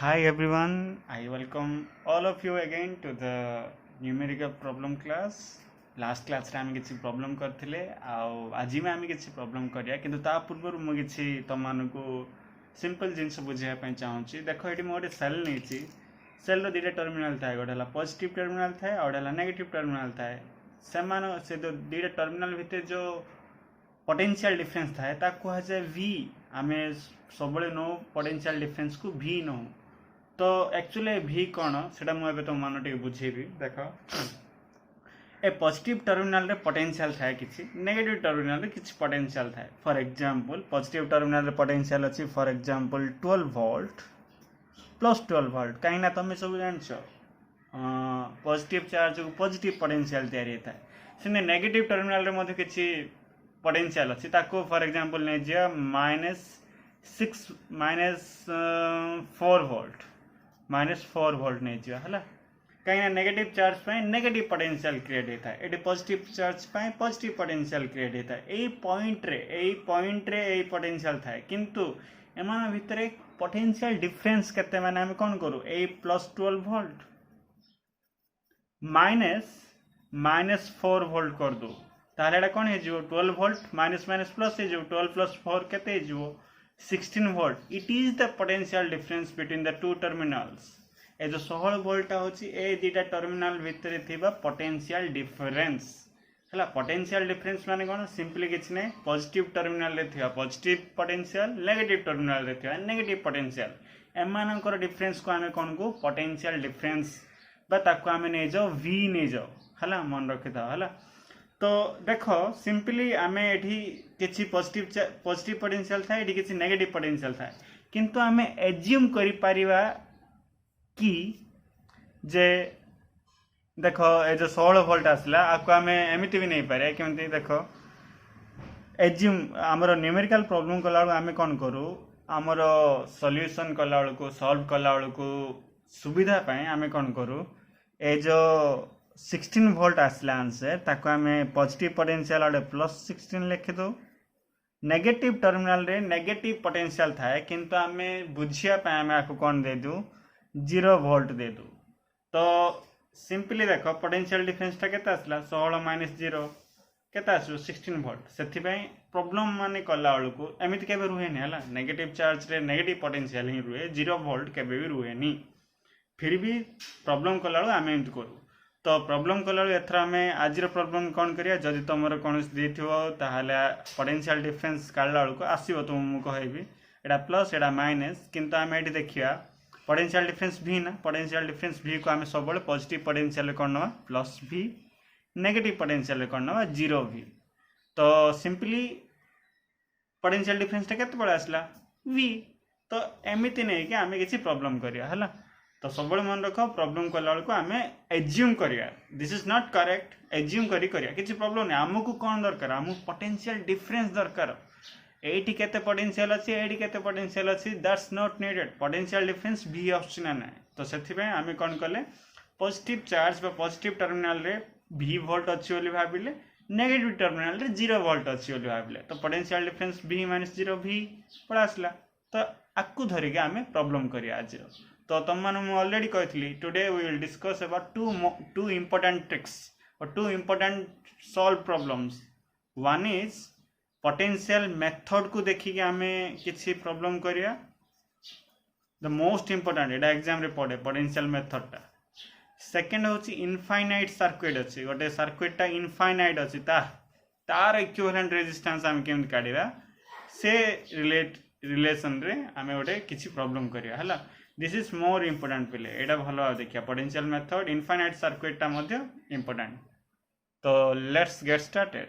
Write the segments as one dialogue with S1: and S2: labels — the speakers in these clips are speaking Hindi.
S1: Hi everyone, I welcome all of you again to the numerical problem class. Last class रे आम किसी प्रॉब्लम करथिले आज में आम किसी प्रॉब्लम करिया किंतु ता पूर्व मु किसी तमनको सिंपल जिंस बुझाया ପାଇଁ चाहूची देखो एटी मोटे सेल नहींची सेल रो दीटा टर्मिनल थाए गोटे हला पॉजिटिव टर्मिनल थाए और हला नेगेटिव टर्मिनल थाए से जो दीटा टर्मिनल भितर जो पोटेंशियल डिफरेंस थाए ता कहा जाए v आमे सब नो पोटेंशियल डिफरेंस को v नो तो एक्चुअली v कौन से मुझे तुम मान टे बुझेबी देख ए पॉजिटिव टर्मिनल रे पोटेंशियल थाए किछि नेगेटिव टर्मिनल रे किछि पोटेंशियल थाए फॉर एग्जांपल पॉजिटिव टर्मिनल रे पोटेंशियल अछि for example 12 volt plus 12 volt कहीं ना तुम सब जानछ पॉजिटिव चार्ज को पॉजिटिव पोटेंशियल तैयारी थाए से नेगेटिव टर्मिनल रे मध्ये किछि पोटेंशियल अछि ताको फॉर एग्जांपल नै जे -4 वोल्ट नहीं जा है कहीं नेगेटिव चार्ज पे नेगेटिव पोटेंशियल क्रिएट होता है ये पॉजिटिव चार्ज पे पॉजिटिव पोटेंशियल क्रिएट होता है यही पॉइंट रे यही पोटेंशियल था किंतु एमान भितर पोटेंशियल डिफरेंस केते माने हम कोन करू ए +12 वोल्ट -4 वोल्ट कर दो ताले एटा कोन हे जो 12 वोल्ट माइनस माइनस प्लस हे जो 12 + 4 केते हे जो 16 volt it is the potential difference between the two terminals ए जो 16 वोल्ट होची ए दीटा टर्मिनल भितर थिबा पोटेंशियल डिफरेंस हला पोटेंशियल डिफरेंस माने कोन सिंपली किछ नै पॉजिटिव टर्मिनल रे थिबा पॉजिटिव पोटेंशियल नेगेटिव टर्मिनल रे थिबा नेगेटिव पोटेंशियल एमानकर डिफरेंस को हमें कोन को पोटेंशियल डिफरेंस बा ताको हमें नै जाओ v नै जाओ हला मन रखि था हला तो देखो सिंपली आमे एठी किछि पॉजिटिव पोटेंशियल था एठी किछि नेगेटिव पोटेंशियल था किंतु आमे एज्यूम करि परिबा कि जे देखो ए जो 16 वोल्ट आसला आको आमे एमिति भी नहीं पारे केमति देखो एज्यूम हमरो न्यूमेरिकल प्रॉब्लम कला आमे कोन करू हमरो सॉल्यूशन कला को सॉल्व कला को सुविधा पाए आमे कोन करू ए जो 16 वोल्ट आसला आंसर ताको आमे पॉजिटिव पोटेंशियल और +16 लिखि दो नेगेटिव टर्मिनल रे नेगेटिव पोटेंशियल थाए किंतु आमे बुझिया पाए आमे आको कोन दे दू 0 वोल्ट दे दू तो सिंपली देखो पोटेंशियल डिफरेंस टा केता आसला 16 - 0 केता आसु 16 वोल्ट सेथि पई प्रॉब्लम माने कला को एमिति केबे रुहे नि हला नेगेटिव चार्ज रे नेगेटिव पोटेंशियल ही रुहे 0 वोल्ट केबे भी रुहे नि फिर भी प्रॉब्लम कला आमे एमिति करू तो प्रॉब्लम कला एथरा आमे आजिर प्रॉब्लम कोन करिया जदि तमरो कोनस देथिवो ताहाले पोटेंशियल डिफरेंस काढला को आसीबो तो मु कहैबी एडा प्लस एडा माइनस किंतु आमे एठी देखिया पोटेंशियल डिफरेंस v ना पोटेंशियल डिफरेंस v को आमे सब पॉजिटिव पोटेंशियल करनवा +v नेगेटिव पोटेंशियल करनवा 0v तो सिंपली पोटेंशियल डिफरेंस टा केते बडा आसला v तो एमिति नै कि आमे किछि प्रॉब्लम करिया हला तो सब मन रख प्रॉब्लम कला को आमे एज्यूम करिया this is not correct assume करिया किछि प्रॉब्लम नै हमकु कोन दरकार हमकु पोटेंशियल डिफरेंस दरकार एटी केते पोटेंशियल अछि एटी केते पोटेंशियल अछि that's not needed potential difference v option ना तो सेथि पे आमे कोन कले पॉजिटिव चार्ज बा पॉजिटिव टर्मिनल रे v वोल्ट अछि बोली भाबिले नेगेटिव टर्मिनल रे 0 वोल्ट अछि बोली भाबिले तो पोटेंशियल डिफरेंस v - 0 v पड़ा आसला तो आकु धरि के आमे प्रॉब्लम करिया आज तो तुम माने मु ऑलरेडी कहथली today we will discuss about two important tricks और two important solve problems one is potential method को देखि के हमें किसी प्रॉब्लम करिया द मोस्ट इंपोर्टेंट एटा एग्जाम रे पड़े पोटेंशियल मेथड टा सेकंड होची इनफाइनाइट सर्किट अछि गोटे सर्किट टा इनफाइनाइट अछि तार इक्विवेलेंट रेजिस्टेंस हम केम काढिबा से रिलेशन रे हमें गोटे किछि प्रॉब्लम करिया हला दिस इज मोर इंपोर्टेंट पिले एटा भलो देखिया पोटेंशियल मेथड इनफाइनाइट सर्किट टा मध्ये इंपोर्टेंट तो लेट्स गेट स्टार्टेड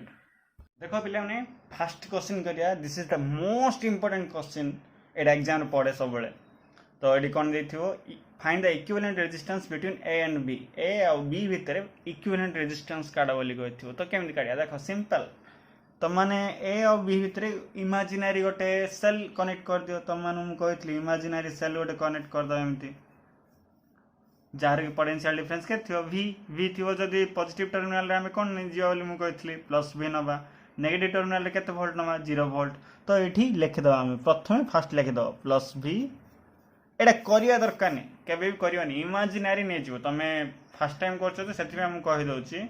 S1: देखो पिले ने फर्स्ट क्वेश्चन करिया this is the most important question एटा एग्जाम पड़े सब बेले तो एडी कोन देथिवो find the equivalent resistance between A and B A और बी भितर इक्विवेलेंट रेजिस्टेंस काडा बोली कहथिवो तो केमि काडिया देखो सिंपल तो माने ए और बी भितर इमेजिनरी गोटे सेल कनेक्ट कर दियो तो माने मु कहथली इमेजिनरी सेल गोटे कनेक्ट कर दो एमती जार पोटेंशियल डिफरेंस के थियो v थियो जदी पॉजिटिव टर्मिनल रे हम कोन नै जियो बोली मु कहथली +v नबा नेगेटिव टर्मिनल रे केते वोल्ट नबा 0 वोल्ट तो एठी लिख दो हम प्रथमे फर्स्ट लिख दो +v एटा करिया दरकार नहीं केबे भी करियोनी इमेजिनरी नहीं जीव तमे फर्स्ट टाइम करछो तो सेति हम कहि दउची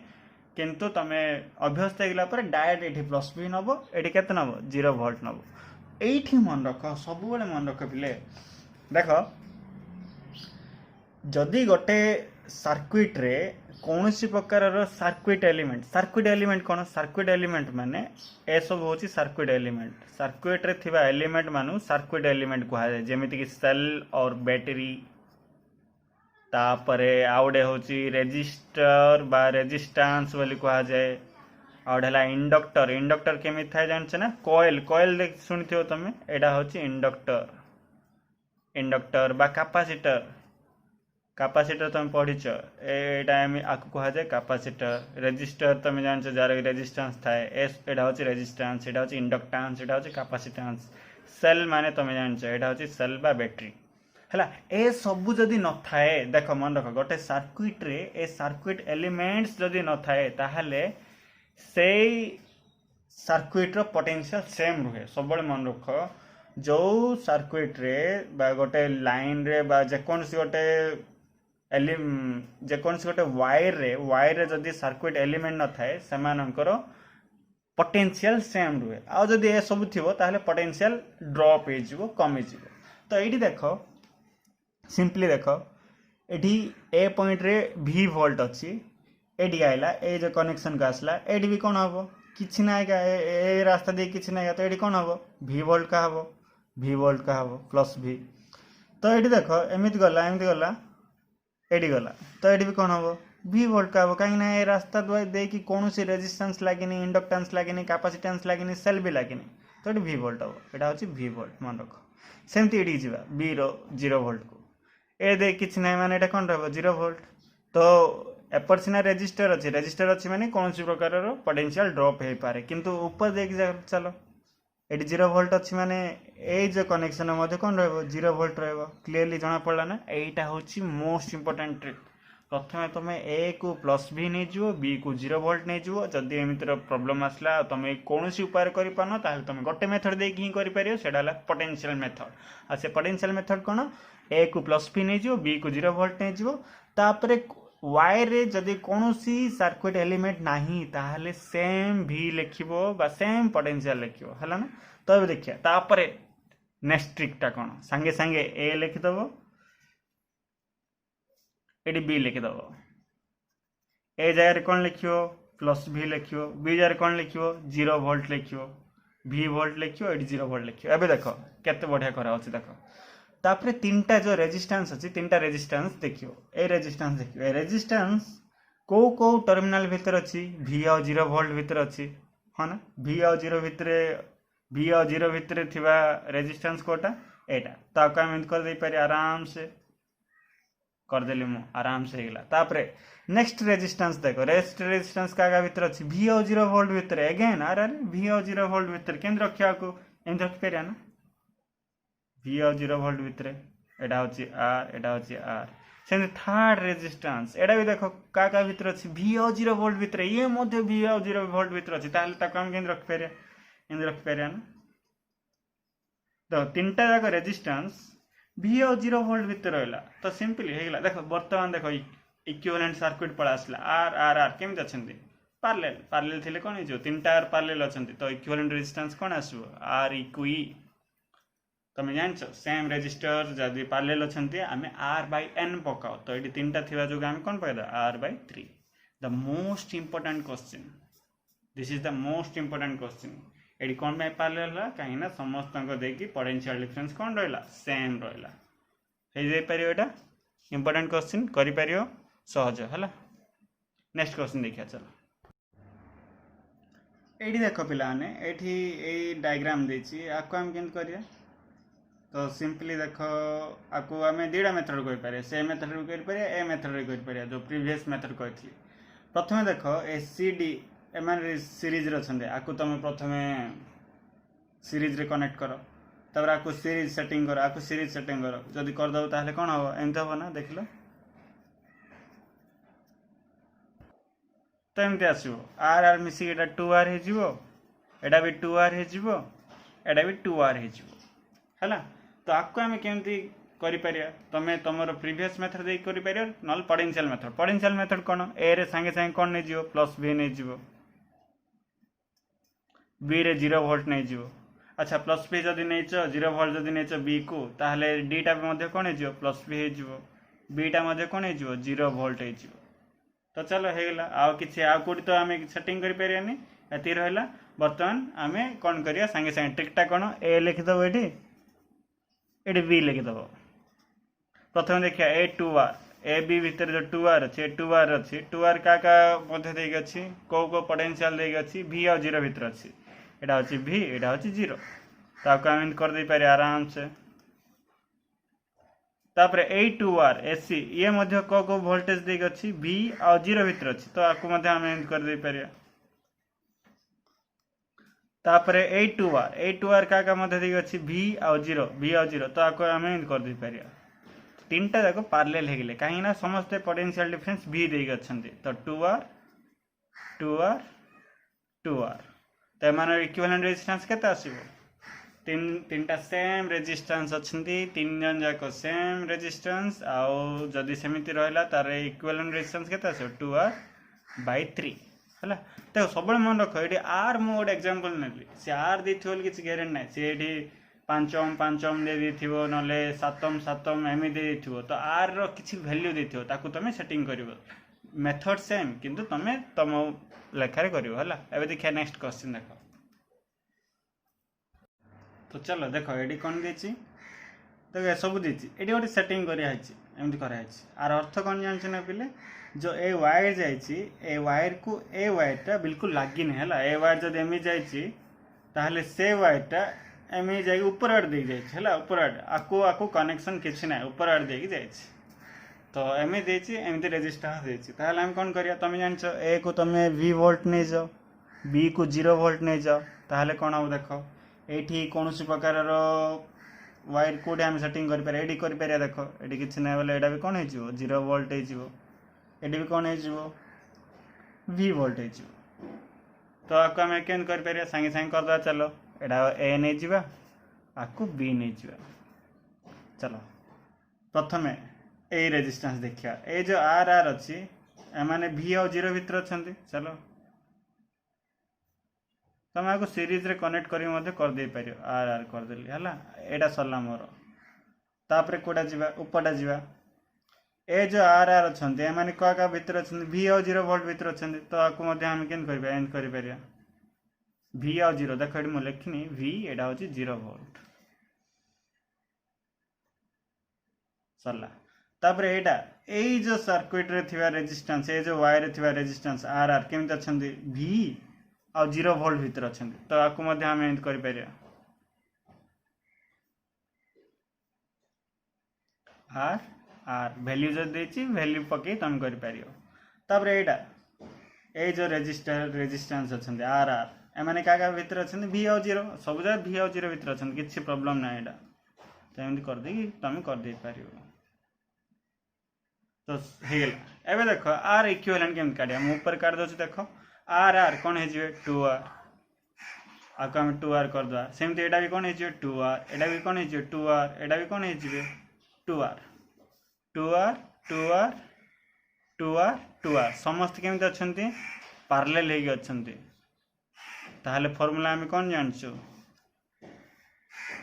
S1: किंतु तमे अभ्यस्त हेगला पर डायरेक्ट एठी प्लस भी नबो एठी केते नबो 0 वोल्ट नबो एठी मन रख सब बेले मन रख पिले देखो जदि गोटे सर्किट रे कौन सी प्रकार सर्किट एलिमेंट कौन सर्किट एलिमेंट माने ए सब होची सर्किट रे थिबा एलिमेंट मानु सर्किट एलिमेंट कहा जाय जेमिति कि सेल और बैटरी तापरे आउडे होची रेजिस्टर बा रेजिस्टेंस बोली कहा जाय आउडे हला इंडक्टर केमि थाय जानछ ना कॉइल देख सुनिथियो तमे एडा होची इंडक्टर बा कैपेसिटर तुम पढ़ीच एटा आपको कहा जाए कैपेसिटर रेजिस्टर तुम जान जार रेजिस्टेंस थाए एटा हूँ रेजिस्टेंस एटा हूँ इंडक्टेंस एटा हूँ कैपेसिटेंस सेल माने तुम जान एटा हूँ सेल बा बैटरी है ए सबू जदि न थाए देख मन रख गोटे सर्किट रे ए सर्किट एलिमेंट्स जदि न थाए ताहले से सर्किट रो पोटेंशियल सेम रुहे सब मन रख जो सर्किट रे बा गोटे लाइन रे बा जेकोसी गोटे जेकोसी गोटे वायर रे जदि सर्किट एलिमेंट न थाए सेमानकर पोटेंशियल सेम रुहे आ जदि ए सब थिबो ताहले पोटेंशियल ड्रॉप हे जिवो कमी जिवो तो एठी देखो सिंपली देखो एठी ए पॉइंट रे V वोल्ट अछि एडी आइला ए जो कनेक्शन का आसला एडी भी कोन हबो किछि नै का ए रास्ता दे किछि नै तो एडी कोन हबो V वोल्ट का हबो प्लस V तो एडी देखो एमिति गला एडी गला तो एडी भी कोन हबो V वोल्ट का हबो काहे ना ए रास्ता दे कि कोनोसी रेजिस्टेंस लागिनी इंडक्टेंस लागिनी कैपेसिटेंस लागिनी सेल भी लागिनी तो एडी V वोल्ट हबो एटा होची V वोल्ट मन रखो सेमति एडी जिबा B रो 0 वोल्ट को ए दे किछि नै माने एटा कोन रहबो 0 वोल्ट तो एपर सिना रेजिस्टर अच्छी माने कौन सी प्रकार पोटेंशियल ड्रॉप हो पारे किंतु ऊपर देख चलो ये 0 वोल्ट अच्छी माने ए जो कनेक्शन मध्य कौन रहिबो 0 वोल्ट रहिबो क्लियरली जाना पड़ला ना एटा होची मोस्ट इंपोर्टेंट ट्रिक प्रथमे तुमे ए को प्लस भी नहीं जीवो बी को 0 वोल्ट नहीं जीवो जदी एमितर प्रॉब्लम आसला तुमे कोनोसी उपाय करि पानो ताहले तुमे गोटे मेथड दे कि करि परियो सेडा हला पोटेंशियल मेथड आ से पोटेंशियल मेथड कोन ए को प्लस भी नहीं जीवो बी को 0 वोल्ट नहीं जीवो तापरे वायर रे जदि कोनोसी सर्किट एलिमेंट नाही ताहले सेम भी लिखिबो बा सेम पोटेंशियल लिखिबो हला ना तो अब देखिया तापरे नेक्स्ट ट्रिक टा कोन संगे संगे ए लिखि दबो एडी बी लिखि दबो ए जगह रे कोन लिखियो प्लस भी लिखियो बी जगह रे कोन लिखियो 0 वोल्ट लिखियो V वोल्ट लिखियो एडी 0 वोल्ट लिखियो एबे देखो केते बढ़िया करा अछि देखो तापरे तीनटा जो रेजिस्टेंस अछि तीनटा रेजिस्टेंस देखियो ए रेजिस्टेंस को टर्मिनल भीतर अछि V और 0 वोल्ट भीतर अछि ह ना V और 0 भीतर थिबा रेजिस्टेंस कोटा एटा ता का हम कर दे पारे आराम से कर देली मु आराम से हेगला तापरे नेक्स्ट रेजिस्टेंस देखो रेजिस्टेंस का भीतर अछि V और 0 वोल्ट भीतर अगेन अरे V और 0 वोल्ट भीतर केंद्र रखिया को एंड रख पेरिया ना V और 0 वोल्ट भीतर एटा होची R एटा होची R सेन थर्ड रेजिस्टेंस एटा भी देखो का भीतर अछि V और 0 वोल्ट भीतर ये मध्ये V और 0 वोल्ट भीतर अछि ताले ताको हम केन रख पेरिया एंड रख पेरिया ना तो तीनटा जाक रेजिस्टेंस V और 0 वोल्ट भीतर रहला तो सिंपली हेगला देखो वर्तमान देखो इक्विवेलेंट सर्किट पळा आसला R केमि अछंती पैरेलल थिले कोन हे जो तीनटा R पैरेलल अछंती तो इक्विवेलेंट रेजिस्टेंस कोन आसबो R इक्वी तुम जान सेम रेजिस्टर जदि पैरेलल अछंती आमे R/n पकाओ तो ये तीनटा थिबा जो आमे कोन पकादा R/3 the most important question this is the most important question एडी कोन में पैरेलल ला काहे ना समस्त को देखि पोटेंशियल डिफरेंस कोन रहला सेम रहला हे जे परियो एटा इंपोर्टेंट क्वेश्चन करि परियो सहज हला नेक्स्ट क्वेश्चन देखिया चलो एडी देखो पिलाने एठी ए डायग्राम देछि आको हम केन करिया तो सिंपली देखो आपको आम दुटा मेथड कहि पारे से मेथड रे करि पारे ए मेथड रे करि पारे जो प्रीवियस मेथड कहथि प्रथमे देखो एसीडी एमन सीरीज रे छंदे आको तुम प्रथमे सीरीज रे कनेक्ट करो तब आको सीरीज सेटिंग करो जदि कर दो ताहले कोन हो एंत हो ना देखलो तो एमते आसीबो आर मिसी एटा 2R हे जिवो एटा भी 2R हे जिवो एटा भी 2R हे जिवो हला तो आपको आम केमती करिपारिया तमे तमरो प्रीवियस मेथड दे करिपारिया नल पोटेंशियल मेथड कोन ए रे संगे संगे कोन नै जिवो प्लस बी नै जिवो बी रे 0 वोल्ट नै जिवो अच्छा प्लस बी जदि नैच 0 वोल्ट जदि नैच बी को ताहले डी टा मध्ये कोन हे जिवो प्लस बी हे जिवो बी टा मध्ये कोन हे जिवो 0 वोल्ट हे जिवो तो चलो हे गेला आ किछि आ कोडी तो हमें सेटिंग करि परियानी एति रहला वर्तमान हमें कोन करिया संगे संगे ट्रिक टा कोन ए लिख दबो एडी बी लिख दबो प्रथम देखिया ए 2r ए बी भीतर जो 2r अछि 2r अछि 2r का मध्ये देग अछि को पोटेंशियल देग अछि v और 0 भीतर अछि एटा अछि v एटा अछि 0 ताको हम कर दे पारे आराम से तापरे ए 2r एसी ये मध्ये को वोल्टेज देग अछि v और 0 भीतर अछि तो आको मध्ये हम कर दे पारे तापरे ए 2r का मध्ये देग अछि v और 0 तो आको हम कर दे पारे तीनटा जाक पैरेलल हे गेले काहे ना समस्त पोटेंशियल डिफरेंस v देग अछंती तो 2r तो मानो इक्विवेलेंट रेजिस्टेंस केते आसीबो तीनटा सेम रेजिस्टेंस अछंती तीन जन जाक सेम रेजिस्टेंस आउ जदी सेमिति रहला तार इक्विवेलेंट रेजिस्टेंस केते आसीबो 2r/3 हला देखो सबले मन रखो एडी r मोड एग्जांपल नेली से r देथिवल किछ गारंटी नै से एडी 5 ओम दे देथिवो नले 7 ओम एमि दे देथिवो तो r रो किछ वैल्यू देथिवो ताकू तमे सेटिंग करिवो मेथड सेम किंतु तमे तम लेखारे करिवो हला एबे देखिया नेक्स्ट क्वेश्चन देखो तो चलो देखो एडी कोन देछि तो ए सब देछि एडी ओडी सेटिंग करिया हैछि एमति करा हैछि आर अर्थ कोन जानछि ना पिले जो ए वायर जाइछि ए वायर को ए वायर ता बिल्कुल लागि नै हला ए वायर जद एमि जाइछि ताहले से वायर ता एमि जाई ऊपर आड़ दे जाइछि हला ऊपर आड़ आको कनेक्शन किछ नै ऊपर आड़ देकी जाइछि तो एमि देछि एमति रेजिस्टेंस देछि ताहले हम कोन करिया तमे जानछो ए को तमे v वोल्ट नै जाओ b को 0 वोल्ट नै जाओ ताहले कोन हो देखो एठी कोनोसी प्रकार रो वायर कोडे हम सेटिंग करि पारे एडी करि पारे देखो एडी किछ नै बोले एडा भी कोन हे जिवो 0 वोल्ट हे जिवो एडी भी कोन हे जिवो v वोल्ट हे जिवो तो आको हम केन करि पारे संगे संगे कर दा चलो एडा a नै जिवा आको b नै जिवा चलो प्रथमे ए रेजिस्टेंस देखिया ए जो r अछि ए माने v और 0 भीतर अछंती चलो तमे आको सीरीज रे कनेक्ट करी मध्ये कर दे पारियो r कर देली हला एडा सरला मोर तापरे कोडा जिवा उपडा जिवा ए जो r अछंती ए माने का भीतर अछंती v और 0 वोल्ट भीतर अछंती तो आको मध्ये हम केन करबा एंड करि पारिया v और 0 देखो एडी म लिखनी v एडा होची 0 वोल्ट सरला तापरे एडा ए जो सर्किट रे थिवा रेजिस्टेंस ए जो वायर रे थिवा रेजिस्टेंस r केमति अछंती v और 0 वोल्ट भीतर अछंती तो आको मध्ये हम एंड करि पारिया r वैल्यू जो देछि वैल्यू पके तम करि पारियो तापरे एडा ए जो रेजिस्टेंस अछंती r ए माने का भीतर अछंती v और 0 सब जगह v और 0 भीतर अछंती किछि प्रॉब्लम ना एडा तो एंड कर दे तमे कर दे पारियो तो हे गेला एबे देखो r इक्विवेलेंट केम काढिया हम ऊपर काढ दोछ देखो r कोन हे जिवे 2r आको हम 2r कर दवा सेमते एडा भी कोन हे जिवे 2r एडा भी कोन हे जिवे 2r एडा भी कोन हे जिवे 2r समस्त केमते अछंती पैरेलल हे गे अछंती ताहले फार्मूला हम कोन जानछु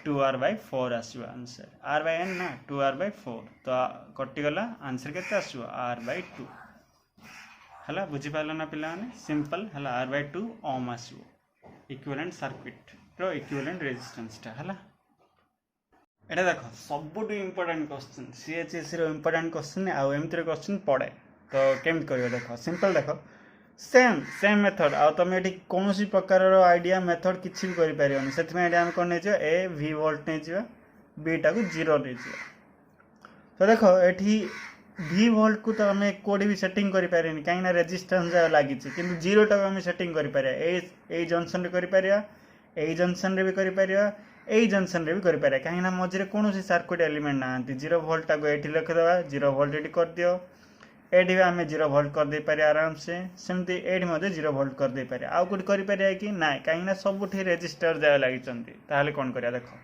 S1: 2r/4 आसीबो आंसर r/n ना 2r/4 तो कटि गला आंसर केते आसीबो r/2 हला बुझी पालो ना पिला माने सिंपल हला r/2 ओम आसीबो इक्विवेलेंट सर्किट रो इक्विवेलेंट रेजिस्टेंस ता हला एटा देखो सबटु इंपोर्टेंट क्वेश्चन सीएचएस रो इंपोर्टेंट क्वेश्चन आ एमतिर क्वेश्चन पड़े तो केम करियो देखो सिंपल देखो सेम मेथड आ तमे एठी कोनोसी प्रकार रो आईडिया मेथड किछि भी करि पारियोनी सेति में एटा हम कोन नै छ ए v वोल्ट नै छ b टा को 0 नै छ तो देखो एठी v वोल्ट को तो हमें कोड भी सेटिंग करि पारेनी काहे ना रेजिस्टेंस जा लागि छ किंतु 0 टा हमें सेटिंग करि पारिया ए जंक्शन रे करि पारिया ए जंक्शन रे भी करि पारिया ए जंक्शन रे भी करि पारिया काहे ना मझरे कोनोसी सर्किट एलिमेंट नांती 0 वोल्ट टा को एठी लिख देबा 0 वोल्ट एठी कर दियो एडी हमें 0 वोल्ट कर दे पारे आराम से सेमती एडी मध्ये 0 वोल्ट कर दे पारे आउ कुछ करि पारे कि ना काहे ना सबुठी रेजिस्टर जा लागि चंती ताहले कोन करिया देखो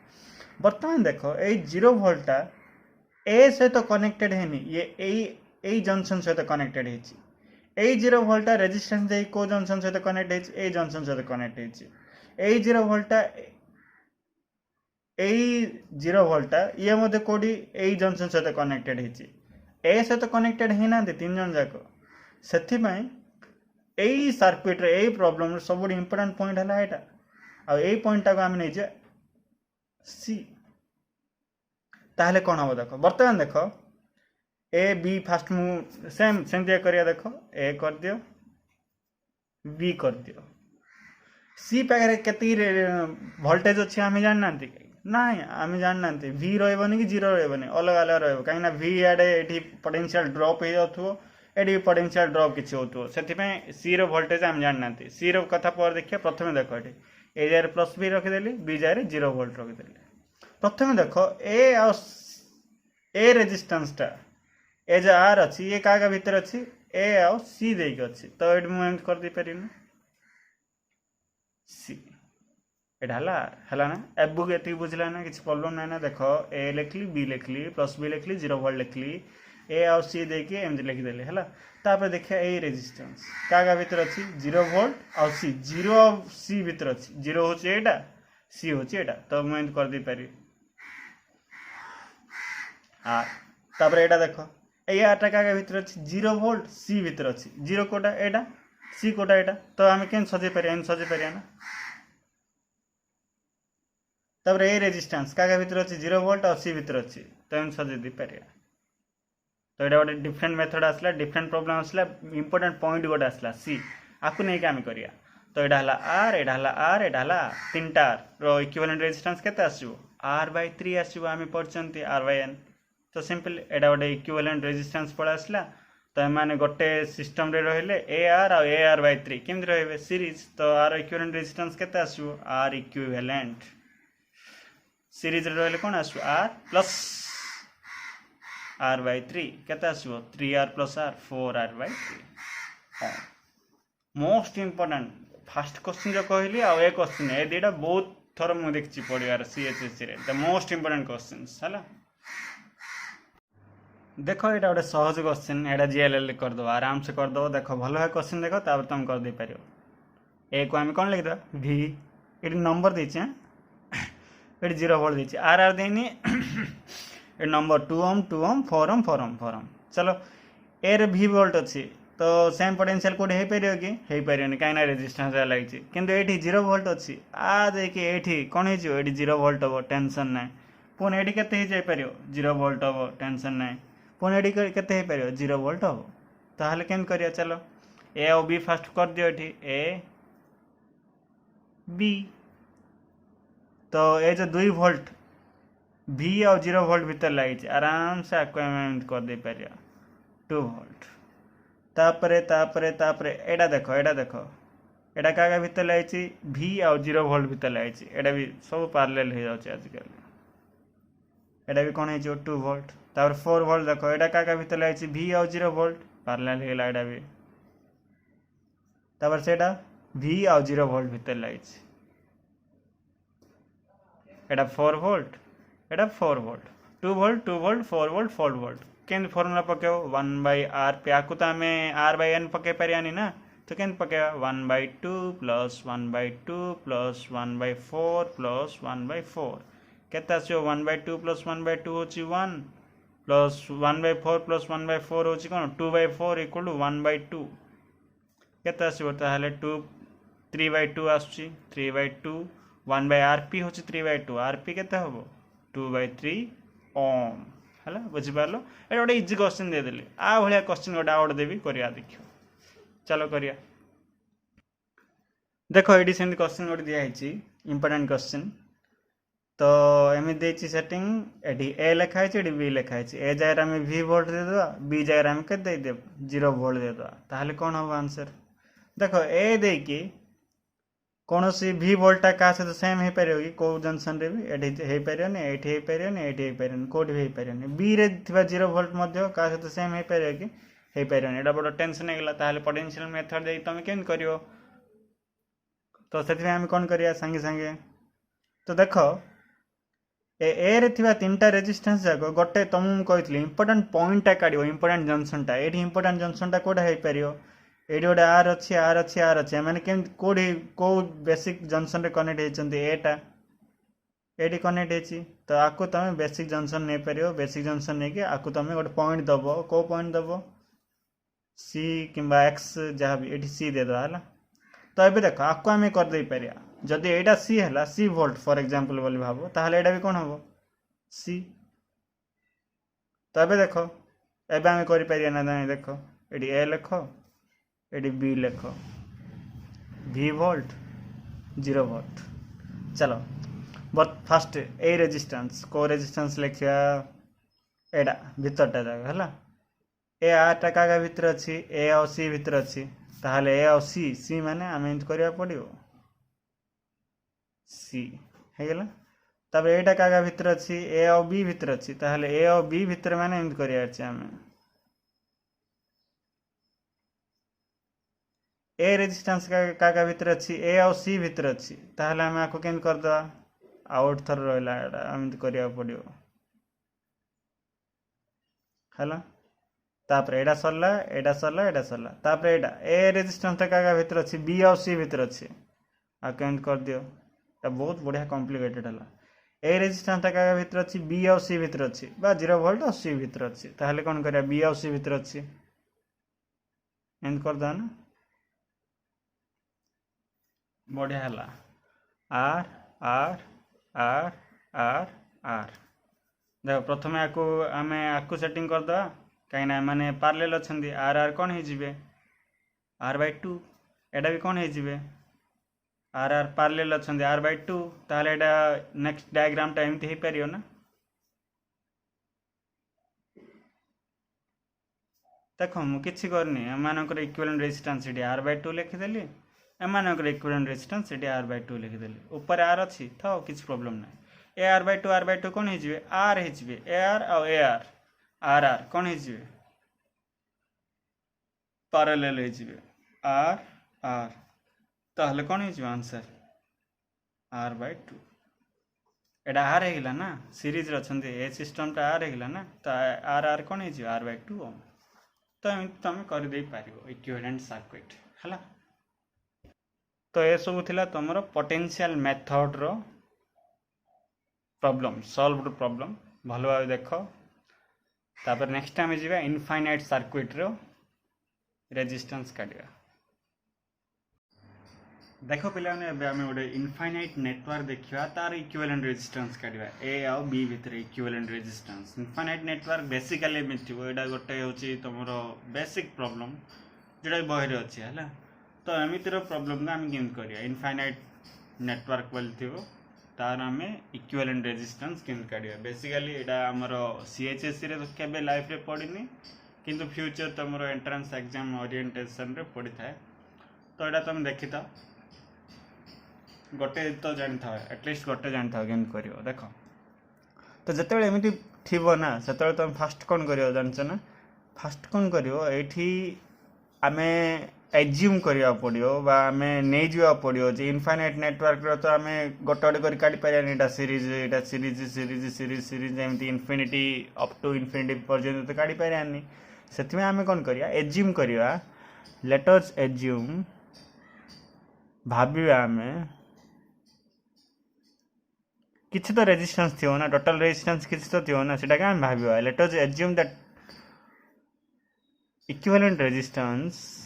S1: वर्तमान देखो ए 0 वोल्ट ता ए सहित कनेक्टेड है ये ए जंक्शन सहित कनेक्टेड है 0 वोल्ट रेजिस्टेंस दे को जंक्शन सहित कनेक्ट है जंक्शन सहित कनेक्ट है 0 वोल्ट ए 0 वोल्ट ये मध्य कोडी ए जंक्शन सहित कनेक्टेड है ए सहित कनेक्टेड है ना तीन जन जाक से यही सर्किट रे यही प्रॉब्लम सब इंपोर्टेंट पॉइंट है यहाँ आ यही पॉइंट को आम नहीं सी ताहले कौन हम देख बर्तमान देख ए बी फास्ट मु सेम सेमती करिया देख ए कर दियो बी कर दियो सी पाखे केती वोल्टेज अच्छी आम जानना ना आम जानना वी रही कि जीरो रही अलग अलग रही कहीं वी आड़े ये पोटेंशियल ड्रॉप हो जाऊ ये पोटेंशियल ड्रॉप किसी हो से सी रोल्टेज आम जानना सी रहा पर देखिए प्रथम देख ये ए जाए प्लस बी रखिदेली बी जाए 0 वोल्ट रखिदेली प्रथम देख ए रेजिस्टेंसटा ए जो आर अच्छी ये क्या भितर अच्छी ए आउ सी देक अच्छी तो ये मुझे कर दे पारि सी एटा है ना एबुक ये बुझला ना किसी प्रॉब्लम ना ना देख ए लिखली बी लिखली प्लस बी लिखली 0 वोल्ट लिखली ए आउ सी देकी एमती लिखिदेली है तापर देखिए ए रेजिस्टेंस क्या भितर अच्छी 0 वोल्ट आउ सी 0 सी भितर अच्छी 0 हूँ एटा सी हूँ एटा तो मुझे कर दे पारि आर तापर एटा देख ए आरटा क्या भितर अच्छी 0 वोल्ट सी भितर अच्छी 0 कोटा एटा सी कोटा एटा तो आम के सजे पारिया सजे पारिया ना तापर ए रेजिस्टेंस क्या भितर अच्छी 0 वोल्ट और सी भितर अच्छी तो एम सजे दी पारिया तो ये गोटे डिफरेंट मेथड आसला डिफरेंट प्रॉब्लम आसला इंपोर्टेंट पॉइंट गोटे आसला सी आपको नहीं आम करिया तो यहाँ है आर एटा है आर एटा है तीन रो इक्विवेलेंट रेजिस्टेंस केते आसो R/3 आसो आम पढ़ते R/N तो सिंपल एटा गोटे इक्विवेलेंट रेजिस्टेंस पड़ा आसला तो एम गोटे सिस्टम रे रहिले AR और AR/3 केमती रहे सीरीज तो आर इक्विवेलेंट रेजिस्टेंस केते आसो R इक्विवेलेंट सीरीज रे रहिले कौन आसो R प्लस R/3 केते आसो 3R + R 4R/3 most important fast question जो कहली आ ए क्वेश्चन ए दुटा बहुत थर मुझे देखी पढ़ार CHSC रे द मोस्ट इंपोर्टेंट क्वेश्चंस है देख ये गोटे सहज क्वेश्चन एटा GLL करदे आराम से करदे देख भल है क्वेश्चन देख तापर तुम कर दे पार ए को आम कौन लिखिद V ये नंबर देचे ये 0 वोल्ट देचे आर देनी ये number 2 ohm 2 ohm 4 ohm 4 ohm 4 ohm चलो ए रे V वोल्ट अच्छी तो सेम पोटेंशियल कोड हो पार कि हो पार कहीं रेजिस्टेंस लगी किंतु ये 0 वोल्ट अच्छी आ देखिए ये कौन हो 0 वोल्ट हम टेंशन ना पुणी ये के 0 वोल्ट हम टेंशन ना पुणी ये के 0 वोल्ट हम ताहले केम करिया चलो ए और बी फास्ट कर दियो ये ए बी तो ये जो 2 वोल्ट V और 0 वोल्ट भीतर लगी आराम से आपको कर दे पार 2 वोल्ट तापरे तापरे तापरे एटा देखो एटा क्या भीतर लगी V और 0 वोल्ट भीतर लगी एटा भी सब पार्लेल हो जाए आजिकल एटा भी कौन हो 2 वोल्ट तापर 4 वोल्ट देखो एटा क्या भीतर लगी V और 0 वोल्ट पार्लेल होगा एटा भी तापर सेटा V और 0 वोल्ट भीतर लगी एटा 4 वोल्ट एटा 4 volt 2 volt 2 volt 4 volt 4 volt केन फॉर्मूला पकेव 1/R पे आपको तो आम R/N पके पारियानी ना तो केन पकेवा 1/2 + 1/2 + 1/4 + 1/4 केते आसो 1/2 + 1/2 होची 1 प्लस 1/4 + 1/4 होची कोन 2/4 = 1/2 केते आसो ताहले 2 3/2 आसुची 3/2 1/RP होची 3/2 RP केते हबो 2/3 ओम है बुझिपार ये गोटे इजी क्वेश्चन देदेली आ भाया क्वेश्चन गोटे आउट देवी करिया देख चलो करिया देखो ये सेमती क्वेश्चन गोटे दिखाई इंपोर्टेंट क्वेश्चन तो एमती देती सेटिंग ये ए लिखाई ये बी लिखाई ए जगह आम V वोल्ट देदेवा बी जगह आम के 0 वोल्ट देदेवा ताहले कौन हम आंसर देखो ए देकी कौन सी V वोल्टा क्या सहित सेम हो पार कि कौ जंक्शन रे भी ये हो पारनी ये हो पारनी ये हो पारनी कौट भी हो पारनी बी रे 0 वोल्ट क्या सहित सेम हो पार कि हो पारनी एटा बड़ टेंशन होगा पोटेंशियल मेथड दे तुम केम कर तो से कौन करिया संगे संगे तो देख ए रे थिबा तीनटा रेजिस्टेंस जाक गोटे तुमको कहती इंपोर्टाट पॉइंटा काढ़ इंपोर्टाट जंक्शनटा ये इंपोर्टाट जंक्शनटा कौटा हो पार ये गोटे आर अच्छी आर अच्छी आर अच्छी मैंने केमती कौटी कौ बेसिक जंक्शन कनेक्ट होती एटा ये कनेक्ट होती तो आपको तुम बेसिक जंक्शन नहीं पार बेसिक जंक्शन नहीं कि आपको तुम गोटे पॉइंट दब कौ पॉइंट दब सी कि एक्स जहाँ भी ये सी देद है तो ये देख आपको आम करदे पार जदि यहाँ सी है सी वोल्ट फॉर एग्जांपल बोली भाव ताहले एटा भी कौन हम सी तो ये देख एबे आम कर ना देख ये ए लेख ये बी लेख V वोल्ट 0 वोल्ट चलो बट फास्ट ए रेजिस्टेंस को रेजिस्टेंस लिखा एटा भीतरटा जगह है ए आरटा क्या भितर अच्छी ए आ सी भितर अच्छी ताहले ए आ सी सी माने आम एमती करवा पड़ो सी है तब एटा क्या भितर अच्छी ए आ बी भितर अच्छी ताहले ए आ बी भितर माने एमती करवा आम ए रेजिस्टेंस क्या भितर अच्छी ए आ सी भितर अच्छी ताहले आम आपको केमती करदे आउट थर रहा एमती करवा पड़ो है तापर एटा सरला एटा सरला एटा सरला तापर एटा ए रेजिस्टेंस क्या भितर अच्छी बी आ सी भितर अच्छी आ केमती कर दियो एटा बहुत बढ़िया कॉम्प्लिकेटेड है ए रेजिस्टेंस क्या भितर अच्छी बी आ सी भितर अच्छी बा 0 वोल्ट और सी भितर अच्छी ताहले कौन करिया बी आ सी भितर अच्छी एमती कर दो ना बढ़िया है आर आर आर आर आर देख प्रथम आपको सेटिंग करदे कहीं मैंने पार्लेल अच्छा आर आर कौन हो R/2 एटा भी कौन हो आर आर पार्लेल अच्छा R/2 ताहले एटा नेक्स्ट डायग्रामटा एमती हो पार ना देख मुझे करनी एम इक्विवेलेंट रेजिस्टेंस ये R/2 लिखिदेली एम इक्विवेलेंट रेजिस्टेंस ये R/2 लिखिदेली ऊपर आर अच्छी था किसी प्रोब्लेम ना ए R/2 कौन हो आर हो ए आर ए आर आर आर कौन हो पैरेलल हो आर आर ताहले कौन हो आंसर R/2 एटा आर है ना सीरीज अच्छा ए सिस्टमटा आर है ना तो आर आर कौन हो R/2 तो एमती तुम करदे पार इक्विवेलेंट सर्किट है तो ये सब थिला तुमर पोटेंशियल मेथड रो प्रॉब्लम सॉल्व्ड प्रॉब्लम भल भाव देख तापर नेक्स्ट टाइम जीवा इनफाइनाइट सर्किट रो रेजिस्टेंस काढ़ा देख पे आम गोटे इनफाइनाइट नेटवर्क देखा तार इक्विवेलेंट रेजिस्टेंस काढ़ा ए आ बी भितर equivalent resistance infinite network basically एमती यहाँ गोटे हूँ तुम बेसिक प्रॉब्लम जोटा बही अच्छी है तो एमतीर प्रॉब्लम को आम केमती करिया इनफाइनाइट नेटवर्क बोली तार आम इक्विवेलेंट रेजिस्टेंस केमती काढ़ा बेसिकली यहाँ आमर CHSC रे केबे लाइफ रे पढ़नी किंतु फ्यूचर तुम एंट्रेंस एग्जाम ओरिएंटेशन रे पड़ी थाए तो यहाँ तुम देखी था गोटे तो जानी था एटलिस्ट गोटे जानी था केमती कर देख तो जिते एमती थी ना से तुम फास्ट कौन कर जानच ना फास्ट कौन कर आम एज्यूम करने पड़ो आम नहीं जा पड़ो जे इनफाइनाइट नेटवर्क तो आम गोटे गोटे कर काढ़ी पारानी एटा series series series series series एमती इनफिनिटी अप टू इनफिनिटी पर्यंत तो काढ़ी पारानी से आम कौन करिया एज्यूम करिया लेट अस एज्यूम भाविया आम किसी तो रेजिस्टेंस थी ना टोटल रेजिस्टेंस किसी तो थी ना सेटा आम Bhavya let us assume that equivalent resistance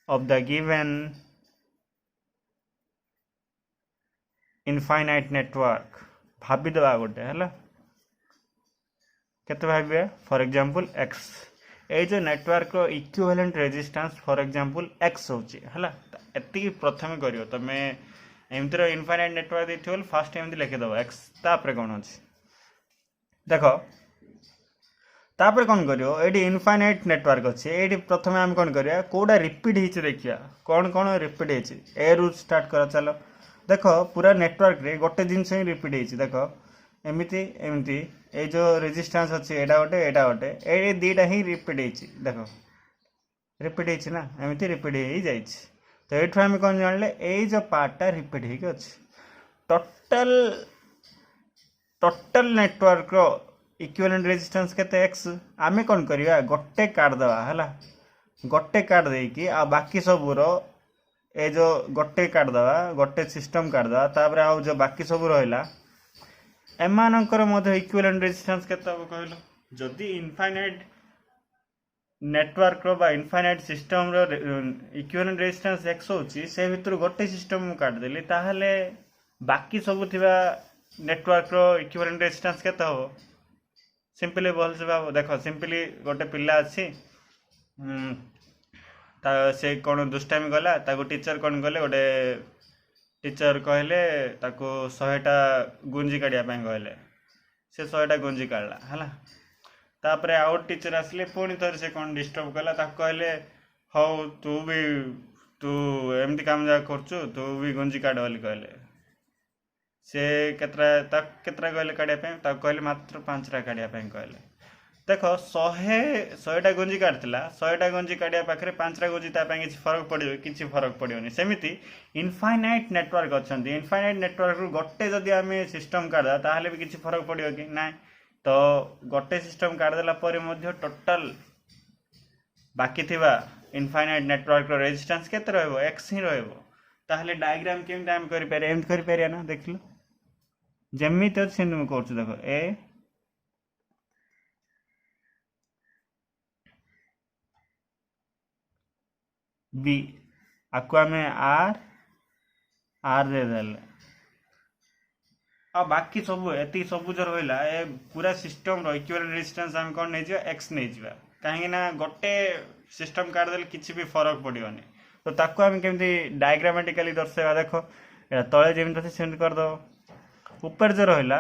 S1: of the given infinite network भाभी दबा गोटे है केते भाविया फॉर एग्जांपल x ए जो नेटवर्क रो equivalent resistance for example x होची है एति प्रथम करियो तमे एमतिर इनफाइनाइट नेटवर्क देथियो फास्ट एमति लिखि दबो x तापर कोन अछि देखो तापर कौन करियो एडी इनफाइनाइट नेटवर्क अच्छे ये प्रथम आम कौन करिया कोडा रिपीट होइछ देखिया कौन कौन रिपीट होइछ ए रू स्टार्ट कर चलो देखो पूरा नेटवर्क रे गोटे जिनस ही रिपीट होइछ देखो एमती एमती ए जो रेजिस्टेंस अच्छे एटा गोटे ए दीटा ही रिपीट होइछ देखो रिपीट होइछ ना एमती रिपीट हो जाइछ तो ये आम कौन जानले ये जो पार्टा रिपीट होगी अच्छे टोटल टोटल नेटवर्क रो इक्विवेलेंट रेजिस्टेंस केते x आमे कौन करिया गोटे काट दवा हला गोटे काट देकी आ बाकी सब रो ए जो गोटे काट दवा गोटे सिस्टम काट दवा तापर आ जो बाकी सब रहिला एमानकर मध्य इक्विवेलेंट रेजिस्टेंस केते हो कहलो जदी इनफाइनाइट नेटवर्क रो बा इनफाइनाइट सिस्टम रो इक्विवेलेंट रेजिस्टेंस x होची से भितर गोटे सिस्टम मु काट देली ताहले बाकी सब थिबा नेटवर्क रो इक्विवेलेंट रेजिस्टेंस केते हो सिंपली बोल से बाबू देखो सिंपली गोटे पिल्ला अछि ता से कोन दुष्टामी गला ताको टीचर कोन गले गोटे टीचर कहले ताको 100टा गुंजी काढिया पय कहले से 100टा गुंजी काढला हला तापरे आउट टीचर आसले पुणी थर से कोन डिस्टर्ब कला ताको कहले हो तू एमती काम जा करछु तू भी गुंजी काढ वाली कहले से केतरा कहले काढिया पय ताको कहले मात्र 5टा काढिया पय कहले देखो 100टा गुंजी काढतिला 100टा गुंजी काढिया पाखरे 5टा गुंजी ता पय किछि फरक पडियो किछि फरक पडियोनी सेमिति इनफाइनाइट नेटवर्क अछंती इनफाइनाइट नेटवर्क रु गोटे जदी आमे सिस्टम काढा ताहले भी किछि फरक पडियो कि नाय तो गोटे सिस्टम काढ देला परे मध्ये टोटल बाकी थिबा इनफाइनाइट नेटवर्क रो रेजिस्टेंस केते रहबो x ही रहबो ताहले डायग्राम केम टाइम करि पारे एम करि पारिया ना देखलो जेमी तो सेंड में करछु देखो ए बी आको हमें आर दे देले आ बाकी सब एति सब जो रहिला ए पूरा सिस्टम रो इक्विवेलेंट रेजिस्टेंस हम कोन नै जिवा x नै जिवा काहे ना गोटे सिस्टम काट देले किछि भी फरक पडियोनी तो ताको हम केमती डायग्रामेटिकली दर्शावा देखो एटा तळे जेमि तो सेंड कर दो ऊपर जो रहिला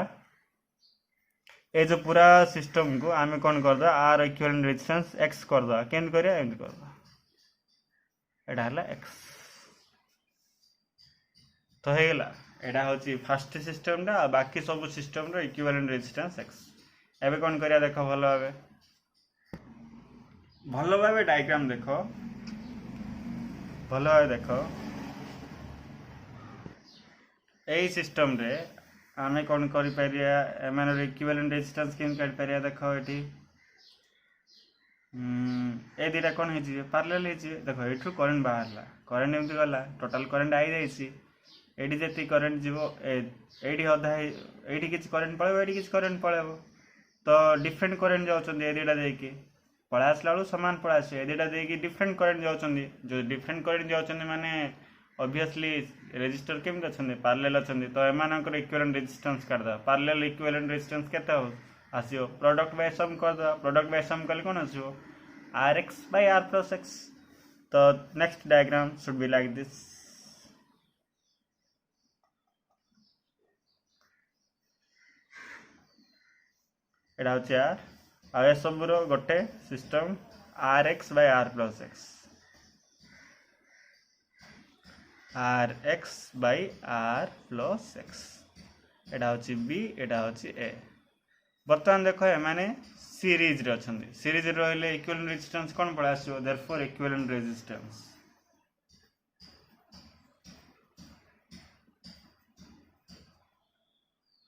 S1: ए जो पूरा सिस्टम को आमे कोन कर दो आर इक्विवेलेंट रेजिस्टेंस x कर दो केन करिया एंड कर दो एटा हला x तो हे गेला एटा होची फर्स्ट सिस्टम डा बाकी सब सिस्टम रो इक्विवेलेंट रेजिस्टेंस x एबे कोन करिया देखो भलो भाबे डायग्राम देखो भलो भाबे देखो एई सिस्टम रे आमे कोन करि परिया एमानर इक्विवेलेंट रेजिस्टेंस केन काट परिया देखो एठी ए दिरा कोन हे जी पैरेलल हे जी देखो एठु करंट बाहरला करंट एमति गला टोटल करंट आई जाईसी एडी जति करंट जीवो एडी अधा एडी किछ करंट पळेबो एडी किछ करंट पळेबो तो डिफरेंट करंट जाउछन एडीटा देकी पळा आसलाळू समान पळा आसे एडीटा देकी डिफरेंट करंट जाउछन जो डिफरेंट करंट जाउछन माने ऑब्वियसली रेजिस्टर केमते अछन पैरेलल अछन तो एमानकर इक्विवेलेंट रेजिस्टेंस कर दा पैरेलल इक्विवेलेंट रेजिस्टेंस केते हो आसियो प्रोडक्ट बाय सम कर दा प्रोडक्ट बाय सम कले कोन आसियो rx by r plus x तो next diagram should be like this एटा होची r आ ए सब रो गोटे system rx by r plus x rx by r plus x एटा होची b एटा होची a बर्तमान देखो ए माने सीरीज रे अछंदी सीरीज रे रहले इक्विवेलेंट रेजिस्टेंस कोन पळा आसो देयरफॉर इक्विवेलेंट रेजिस्टेंस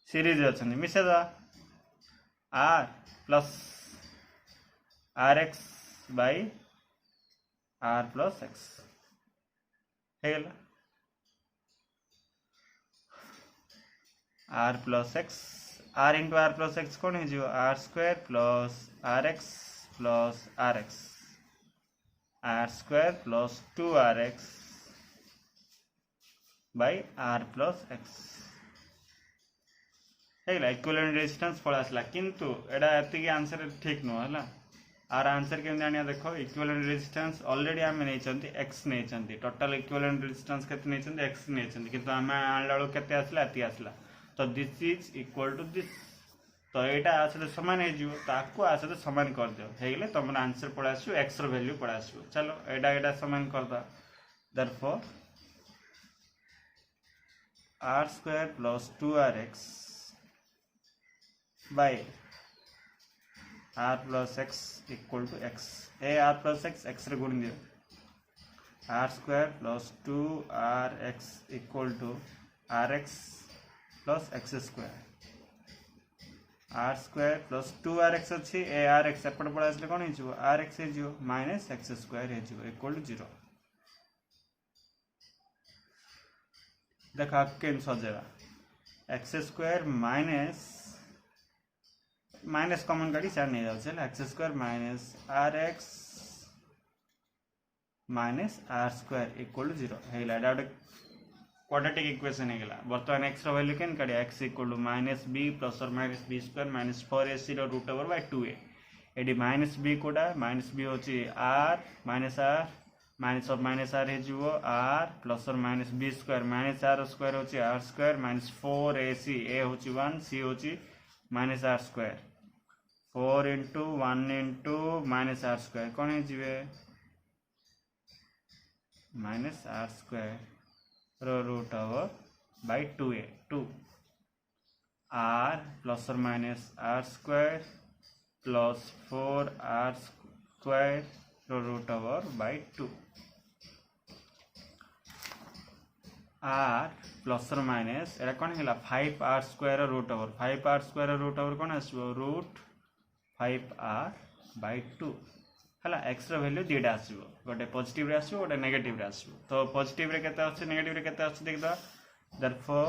S1: सीरीज रे अछंदी मिसे दा r plus rx by r plus x Hella r plus x r into r plus x कौन है जो r square plus rx plus rx r square plus 2rx by r plus x हेला इक्विवेलेंट रेजिस्टेंस पळा आसला किंतु एडा एति के आंसर ठीक न हला आर आंसर केम जानिया देखो इक्विवेलेंट रेजिस्टेंस ऑलरेडी हम नै चंती x नै चंती टोटल इक्विवेलेंट रेजिस्टेंस केते नै चंती x नै चंती किंतु हम आनलाळो केते आसला एति आसला तो this is equal to this तो एटा आसे समान हे जिवो ताको आसे समान कर दियो हेगले तमन आंसर पळा आसु x रो वैल्यू पळा आसु चलो एटा समान कर दा therefore r square plus 2rx by r plus x equal to x A r plus x रे गुण दियो r square plus 2rx equal to rx plus x square r square plus 2rx अच्छी ए rx एपट पड़ा आसले कौन हो rx हो माइनस x square हो इक्वल टू 0 देखा केम सजेगा x square माइनस कॉमन काटी सार नहीं जाउछे x square minus rx minus r square equal to 0 हेला एटा गोटे क्वाड्रेटिक इक्वेशन है गला वर्तमान x रो वैल्यू केन काढिया x equal to minus b plus or minus b square minus 4ac रो रूट ओवर बाय 2a एडी माइनस b कोडा माइनस b होची r minus or minus r हे जिवो r plus or minus b square minus r square होची r square minus 4ac a होची 1 c होची minus r square 4 into 1 into minus r square कोन हे जिवे minus r square root over by 2a 2 r plus or minus r square plus 4r square root over by 2 r plus or minus era कौन है 5r square root over 5r square root over कौन आसो root 5r by 2 हला x रो वैल्यू दीटा आसीबो गोटे पॉजिटिव रे आसीबो गोटे नेगेटिव रे आसीबो तो पॉजिटिव रे केते आछे नेगेटिव रे केते आछे देख the therefore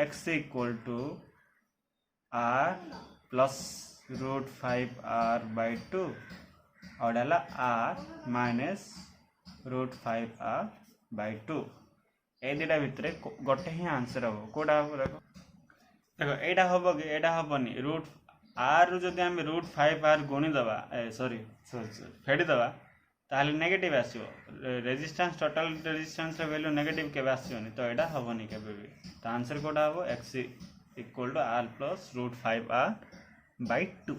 S1: x equal to r plus root 5r by 2 और हला r minus root 5r by 2 ए दीटा भितरे गोटे ही आंसर हबो कोडा हबो देखो एटा हबो कि एटा हबोनी रूट आर रू जदि आम रूट 5r गुणी दबा सॉरी फेडी दबा ताले नेगेटिव आसीबो रेजिस्टेंस टोटल रेजिस्टेंस रे वैल्यू नेगेटिव केबे आसीबोनी तो एटा हबोनी केबे भी तो आंसर कोडा हबो x equal to r plus root 5r by 2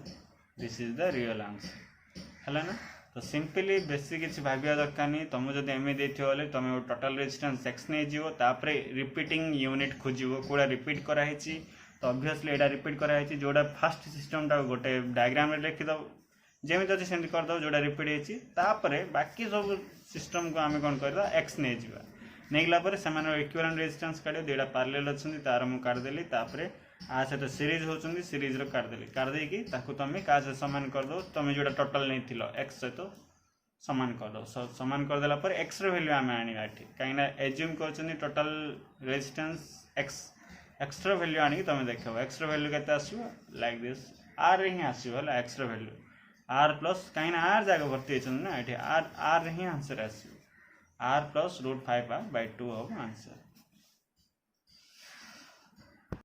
S1: this is the real answer हला ना तो सिंपली बेसिक किछि भाबिया दरकार नहीं तुम जदि एमे देथियो ले तुम टोटल रेजिस्टेंस x नै जिवो तापरे रिपीटिंग यूनिट खोजिवो कोडा रिपीट करा हेची तो ऑब्वियसली एटा रिपीट करा हेची जोडा फर्स्ट सिस्टम टा गोटे डायग्राम रे लिखि दो जेमिति अछि सेमति कर दो जोडा रिपीट हेची तापरे बाकी सब सिस्टम को आमे कोन करदा x नै जिवा नेगला परे समान इक्विवेलेंट रेजिस्टेंस काडे देडा पैरेलल अछंती तार मु काट देली तापरे आ से तो सीरीज होचंदी सीरीज रो काट देली काट देई कि ताकू तमे का से समान कर दो तमे जोडा टोटल नै थिलो x से तो समान कर दो समान कर देला पर x रो वैल्यू आमे आनी आठी काइना एज्यूम करचंदी टोटल रेजिस्टेंस x रो वैल्यू आनी तमे देखो x रो वैल्यू केते आसीबो लाइक दिस r रे ही आसीबो हला x रो वैल्यू r प्लस काइना r जागा भर्ती हेचन ना एठी r रे ही आंसर आसीबो r plus root 5r by 2 हो आंसर।